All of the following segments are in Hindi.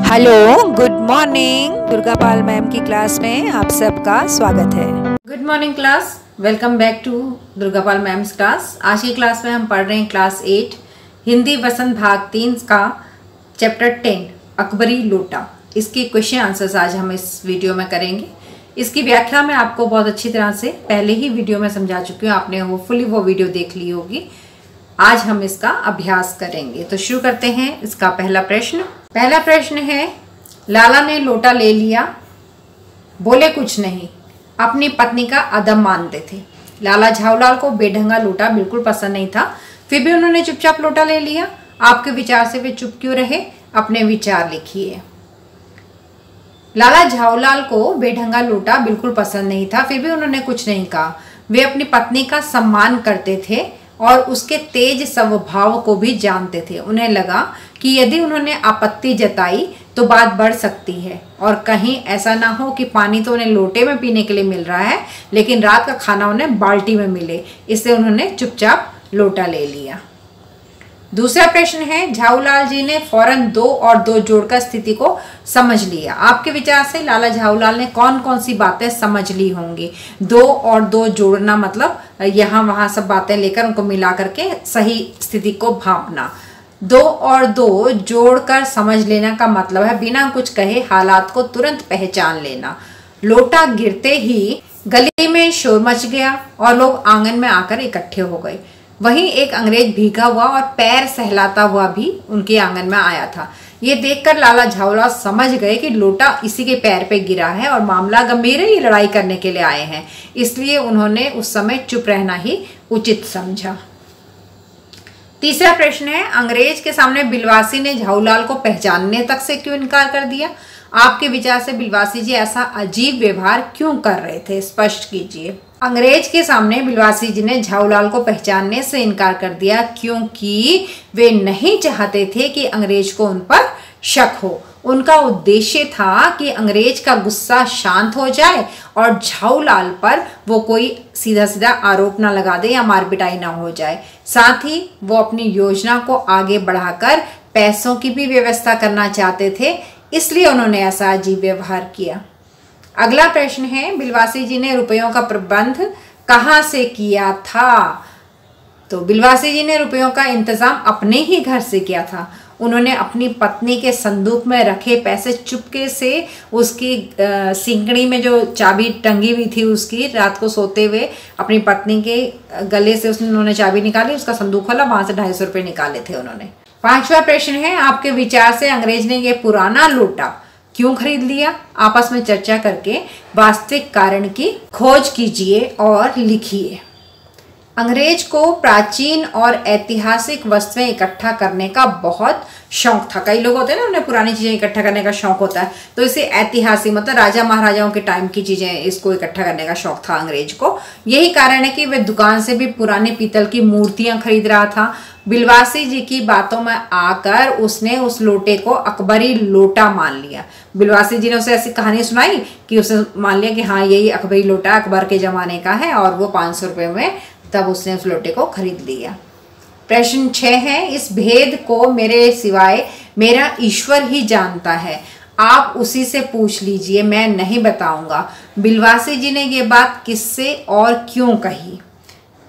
Hello, good morning. Durga Pal ma'am की क्लास में आप सबका स्वागत है। Good morning class, welcome back to Durga Pal ma'am's class. आज की क्लास में हम पढ़ रहे हैं क्लास 8 हिंदी वसंत भाग 3 का चैप्टर 10 अकबरी लोटा। इसके क्वेश्चन आंसर्स आज हम इस वीडियो में करेंगे। इसकी व्याख्या मैं आपको बहुत अच्छी तरह से पहले ही वीडियो में समझा चुकी हूँ, आपने होपफुली वो वीडियो देख ली होगी। आज हम इसका अभ्यास करेंगे, तो शुरू करते हैं। इसका पहला प्रश्न है, लाला ने लोटा ले लिया, बोले कुछ नहीं, अपनी पत्नी का अदब मानते थे। लाला झाऊलाल को बेढंगा लोटा बिल्कुल पसंद नहीं था, फिर भी उन्होंने चुपचाप लोटा ले लिया। आपके विचार से वे चुप क्यों रहे? अपने विचार लिखिए। लाला झाऊलाल को बेढंगा लोटा बिल्कुल पसंद नहीं था, फिर भी उन्होंने कुछ नहीं कहा। वे अपनी पत्नी का सम्मान करते थे और उसके तेज स्वभाव को भी जानते थे। उन्हें लगा कि यदि उन्होंने आपत्ति जताई तो बात बढ़ सकती है और कहीं ऐसा ना हो कि पानी तो उन्हें लोटे में पीने के लिए मिल रहा है लेकिन रात का खाना उन्हें बाल्टी में मिले, इसलिए उन्होंने चुपचाप लोटा ले लिया। दूसरा प्रश्न है, झाऊलाल जी ने फौरन 2 और 2 जोड़कर स्थिति को समझ लिया। आपके विचार से लाला झाऊलाल ने कौन कौन सी बातें समझ ली होंगी? 2 और 2 जोड़ना मतलब यहाँ वहाँ सब बातें लेकर उनको मिला करके सही स्थिति को भांपना। 2 और 2 जोड़कर समझ लेना का मतलब है बिना कुछ कहे हालात को तुरंत पहचान लेना। लोटा गिरते ही गली में शोर मच गया और लोग आंगन में आकर इकट्ठे हो गए। वहीं एक अंग्रेज भीगा हुआ और पैर सहलाता हुआ भी उनके आंगन में आया था। ये देखकर लाला झाऊलाल समझ गए कि लोटा इसी के पैर पे गिरा है और मामला गंभीर है, ये लड़ाई करने के लिए आए हैं, इसलिए उन्होंने उस समय चुप रहना ही उचित समझा। तीसरा प्रश्न है, अंग्रेज के सामने बिलवासी ने झाऊलाल को पहचानने तक से क्यों इनकार कर दिया? आपके विचार से बिलवासी जी ऐसा अजीब व्यवहार क्यों कर रहे थे? स्पष्ट कीजिए। अंग्रेज के सामने बिलवासी जी ने झाऊलाल को पहचानने से इनकार कर दिया क्योंकि वे नहीं चाहते थे कि अंग्रेज को उन पर शक हो। उनका उद्देश्य था कि अंग्रेज का गुस्सा शांत हो जाए और झाऊलाल पर वो कोई सीधा सीधा आरोप ना लगा दे या मार पिटाई ना हो जाए। साथ ही वो अपनी योजना को आगे बढ़ाकर पैसों की भी व्यवस्था करना चाहते थे, इसलिए उन्होंने ऐसा अजीब व्यवहार किया। अगला प्रश्न है, बिलवासी जी ने रुपयों का प्रबंध कहाँ से किया था? तो बिलवासी जी ने रुपयों का इंतजाम अपने ही घर से किया था। उन्होंने अपनी पत्नी के संदूक में रखे पैसे चुपके से उसकी सिंकड़ी में जो चाबी टंगी हुई थी उसकी, रात को सोते हुए अपनी पत्नी के गले से उन्होंने चाबी निकाली, उसका संदूक खोला, वहां से 250 रुपये निकाले थे उन्होंने। पांचवा प्रश्न है, आपके विचार से अंग्रेज ने यह पुराना लोटा क्यों खरीद लिया? आपस में चर्चा करके वास्तविक कारण की खोज कीजिए और लिखिए। अंग्रेज को प्राचीन और ऐतिहासिक वस्तुएं इकट्ठा करने का बहुत शौक था। कई लोग होते हैं ना, उन्हें पुरानी चीजें इकट्ठा करने का शौक होता है, तो इसे ऐतिहासिक मतलब राजा महाराजाओं के टाइम की चीजें इसको इकट्ठा करने का शौक था अंग्रेज को। यही कारण है कि वह दुकान से भी पुराने पीतल की मूर्तियां खरीद रहा था। बिलवासी जी की बातों में आकर उसने उस लोटे को अकबरी लोटा मान लिया। बिलवासी जी ने उसे ऐसी कहानी सुनाई कि उसे मान लिया कि हाँ यही अकबरी लोटा अकबर के जमाने का है और वो 500 रुपये में तब उसने उस लोटे को खरीद लिया। प्रश्न 6 है, इस भेद को मेरे सिवाय मेरा ईश्वर ही जानता है, आप उसी से पूछ लीजिए, मैं नहीं बताऊंगा। बिलवासी जी ने ये बात किससे और क्यों कही?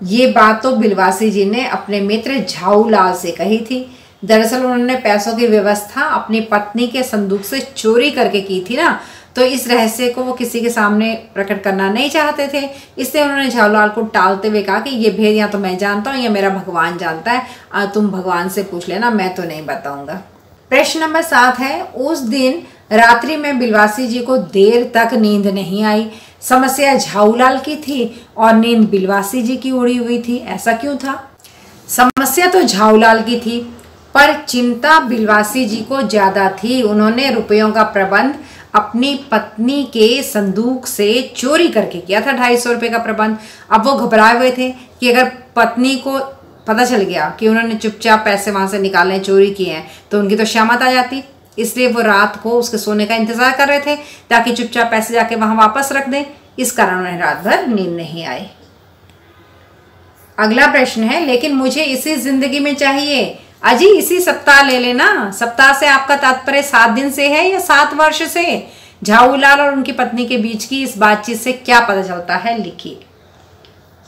ये बात तो बिलवासी जी ने अपने मित्र झाऊलाल से कही थी। दरअसल उन्होंने पैसों की व्यवस्था अपनी पत्नी के संदूक से चोरी करके की थी ना, तो इस रहस्य को वो किसी के सामने प्रकट करना नहीं चाहते थे, इसलिए उन्होंने झाऊलाल को टालते हुए कहा कि ये भेद या तो मैं जानता हूँ या मेरा भगवान जानता है, तुम भगवान से पूछ लेना, मैं तो नहीं बताऊंगा। प्रश्न नंबर 7 है, उस दिन रात्रि में बिलवासी जी को देर तक नींद नहीं आई। समस्या झाऊलाल की थी और नींद बिलवासी जी की उड़ी हुई थी, ऐसा क्यों था? समस्या तो झाऊलाल की थी पर चिंता बिलवासी जी को ज्यादा थी। उन्होंने रुपयों का प्रबंध अपनी पत्नी के संदूक से चोरी करके किया था, 250 रुपये का प्रबंध। अब वो घबराए हुए थे कि अगर पत्नी को पता चल गया कि उन्होंने चुपचाप पैसे वहां से निकाले, चोरी किए हैं, तो उनकी तो शामत आ जाती, इसलिए वो रात को उसके सोने का इंतजार कर रहे थे ताकि चुपचाप पैसे जाके वहां वापस रख दें। इस कारण उन्हें रात भर नींद नहीं आई। अगला प्रश्न है, लेकिन मुझे इसी जिंदगी में चाहिए, अजी इसी सप्ताह ले लेना। सप्ताह से आपका तात्पर्य 7 दिन से है या 7 वर्ष से? झाऊलाल और उनकी पत्नी के बीच की इस बातचीत से क्या पता चलता है, लिखिए।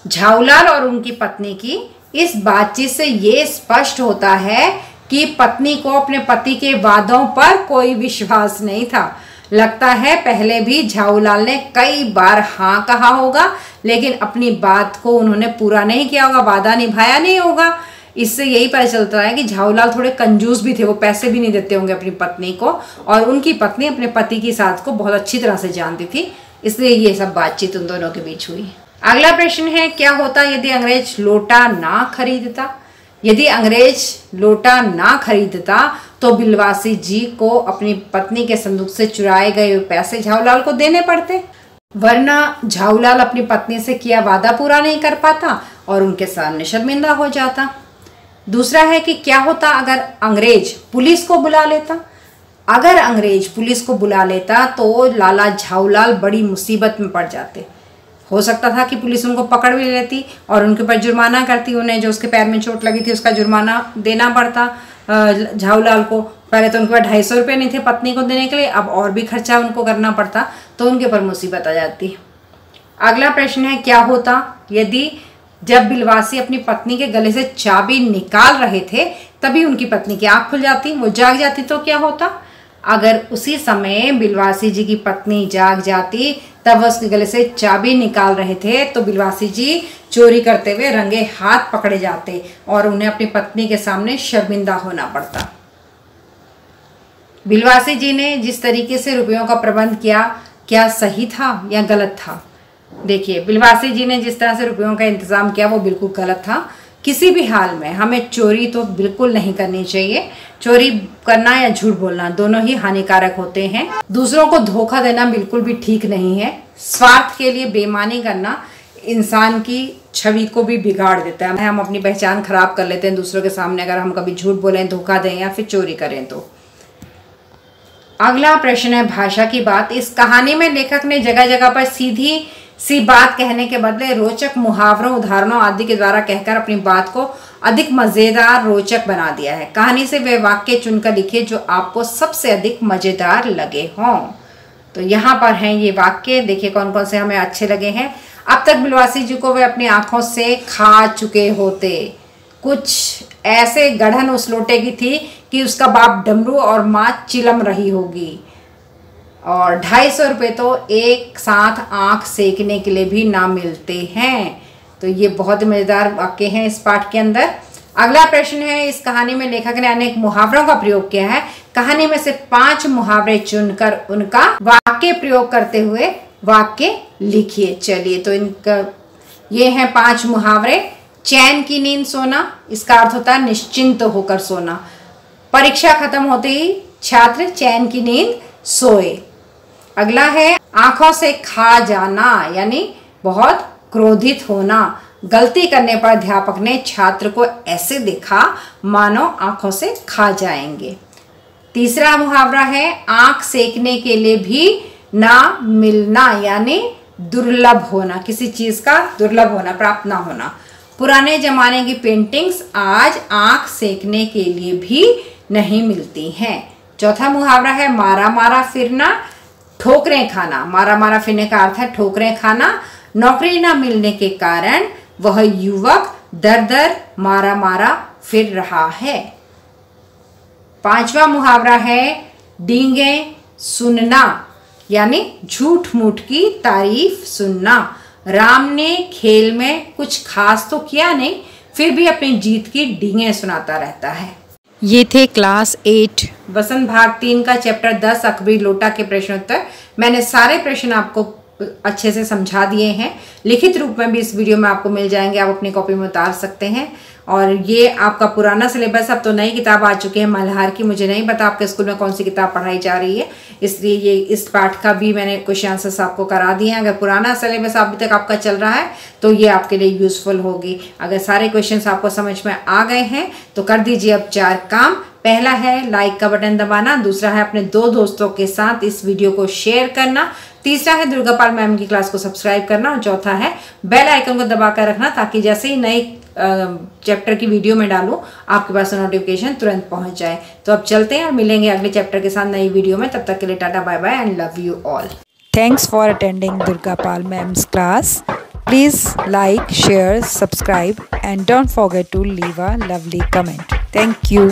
झाऊलाल और उनकी पत्नी की इस बातचीत से ये स्पष्ट होता है कि पत्नी को अपने पति के वादों पर कोई विश्वास नहीं था। लगता है पहले भी झाऊलाल ने कई बार हाँ कहा होगा, लेकिन अपनी बात को उन्होंने पूरा नहीं किया होगा, वादा निभाया नहीं होगा। इससे यही पता चलता है कि झाऊलाल थोड़े कंजूस भी थे, वो पैसे भी नहीं देते होंगे अपनी पत्नी को, और उनकी पत्नी अपने पति की सास को बहुत अच्छी तरह से जानती थी, इसलिए ये सब बातचीत उन दोनों के बीच हुई। अगला प्रश्न है, क्या होता यदि अंग्रेज लोटा ना खरीदता? यदि अंग्रेज लोटा ना खरीदता तो बिलवासी जी को अपनी पत्नी के संदूक से चुराए गए पैसे झाऊलाल को देने पड़ते, वरना झाऊलाल अपनी पत्नी से किया वादा पूरा नहीं कर पाता और उनके सामने शर्मिंदा हो जाता। दूसरा है कि क्या होता अगर अंग्रेज पुलिस को बुला लेता? अगर अंग्रेज पुलिस को बुला लेता तो लाला झाऊलाल बड़ी मुसीबत में पड़ जाते। हो सकता था कि पुलिस उनको पकड़ भी लेती और उनके ऊपर जुर्माना करती, उन्हें जो उसके पैर में चोट लगी थी उसका जुर्माना देना पड़ता झाऊलाल को। पहले तो उनके पास 250 रुपये नहीं थे पत्नी को देने के लिए, अब और भी खर्चा उनको करना पड़ता, तो उनके ऊपर मुसीबत आ जाती। अगला प्रश्न है, क्या होता यदि जब बिलवासी अपनी पत्नी के गले से चाबी निकाल रहे थे तभी उनकी पत्नी की आंख खुल जाती, वो जाग जाती, तो क्या होता? अगर उसी समय बिलवासी जी की पत्नी जाग जाती, तब उसके गले से चाबी निकाल रहे थे, तो बिलवासी जी चोरी करते हुए रंगे हाथ पकड़े जाते और उन्हें अपनी पत्नी के सामने शर्मिंदा होना पड़ता। बिलवासी जी ने जिस तरीके से रुपयों का प्रबंध किया, क्या सही था या गलत था? देखिए, बिलवासी जी ने जिस तरह से रुपयों का इंतजाम किया वो बिल्कुल गलत था। किसी भी हाल में हमें चोरी तो बिल्कुल नहीं करनी चाहिए। चोरी करना या झूठ बोलना दोनों ही हानिकारक होते हैं। दूसरों को धोखा देना बिल्कुल भी ठीक नहीं है। स्वार्थ के लिए बेईमानी करना इंसान की छवि को भी बिगाड़ देता है। हम अपनी पहचान खराब कर लेते हैं दूसरों के सामने अगर हम कभी झूठ बोलें, धोखा दें या फिर चोरी करें तो। अगला प्रश्न है भाषा की बात। इस कहानी में लेखक ने जगह जगह पर सीधी सी बात कहने के बदले रोचक मुहावरों, उदाहरणों आदि के द्वारा कहकर अपनी बात को अधिक मजेदार, रोचक बना दिया है। कहानी से वे वाक्य चुनकर लिखिए जो आपको सबसे अधिक मजेदार लगे हों। तो यहाँ पर हैं ये वाक्य, देखिए कौन कौन से हमें अच्छे लगे हैं। अब तक बिलवासी जी को वे अपनी आंखों से खा चुके होते। कुछ ऐसे गढ़न उस लोटे की थी कि उसका बाप डमरू और माँ चिलम रही होगी, और 250 रुपये तो एक साथ आंख सेकने के लिए भी ना मिलते हैं। तो ये बहुत मज़ेदार वाक्य हैं इस पाठ के अंदर। अगला प्रश्न है, इस कहानी में लेखक ने अनेक मुहावरों का प्रयोग किया है। कहानी में से 5 मुहावरे चुनकर उनका वाक्य प्रयोग करते हुए वाक्य लिखिए। चलिए, तो इनका ये हैं 5 मुहावरे। चैन की नींद सोना, इसका अर्थ होता है निश्चिंत होकर सोना। परीक्षा खत्म होते ही छात्र चैन की नींद सोए। अगला है आंखों से खा जाना, यानी बहुत क्रोधित होना। गलती करने पर अध्यापक ने छात्र को ऐसे देखा मानो आंखों से खा जाएंगे। तीसरा मुहावरा है आंख सेकने के लिए भी ना मिलना, यानी दुर्लभ होना, किसी चीज का दुर्लभ होना, प्राप्त ना होना। पुराने जमाने की पेंटिंग्स आज आंख सेकने के लिए भी नहीं मिलती हैं। चौथा मुहावरा है मारा मारा फिरना, ठोकरें खाना। मारा मारा फिरने का अर्थ है ठोकरें खाना। नौकरी ना मिलने के कारण वह युवक दर दर मारा मारा फिर रहा है। 5वां मुहावरा है डींगे सुनना, यानी झूठ मूठ की तारीफ सुनना। राम ने खेल में कुछ खास तो किया नहीं, फिर भी अपनी जीत की डींगे सुनाता रहता है। ये थे क्लास 8 वसंत भाग 3 का चैप्टर 10 अकबरी लोटा के प्रश्नोत्तर। मैंने सारे प्रश्न आपको अच्छे से समझा दिए हैं। लिखित रूप में भी इस वीडियो में आपको मिल जाएंगे, आप अपनी कॉपी में उतार सकते हैं। और ये आपका पुराना सिलेबस, अब तो नई किताब आ चुकी है मल्हार की। मुझे नहीं पता आपके स्कूल में कौन सी किताब पढ़ाई जा रही है, इसलिए ये इस पाठ का भी मैंने क्वेश्चन आंसर्स आपको करा दिए हैं। अगर पुराना सिलेबस अभी तक आपका चल रहा है तो ये आपके लिए यूजफुल होगी। अगर सारे क्वेश्चंस आपको समझ में आ गए हैं तो कर दीजिए अब 4 काम। पहला है लाइक का बटन दबाना, दूसरा है अपने 2 दोस्तों के साथ इस वीडियो को शेयर करना, तीसरा है दुर्गा पाल मैम की क्लास को सब्सक्राइब करना, और चौथा है बेल आइकन को दबा कर रखना ताकि जैसे ही नई चैप्टर की वीडियो में डालूँ आपके पास नोटिफिकेशन तुरंत पहुंच जाए। तो अब चलते हैं और मिलेंगे अगले चैप्टर के साथ नई वीडियो में। तब तक के लिए tata bye bye and love you all. Thanks for attending Durga Pal Ma'am's class. Please like, share, subscribe and don't forget to leave a lovely comment. Thank you.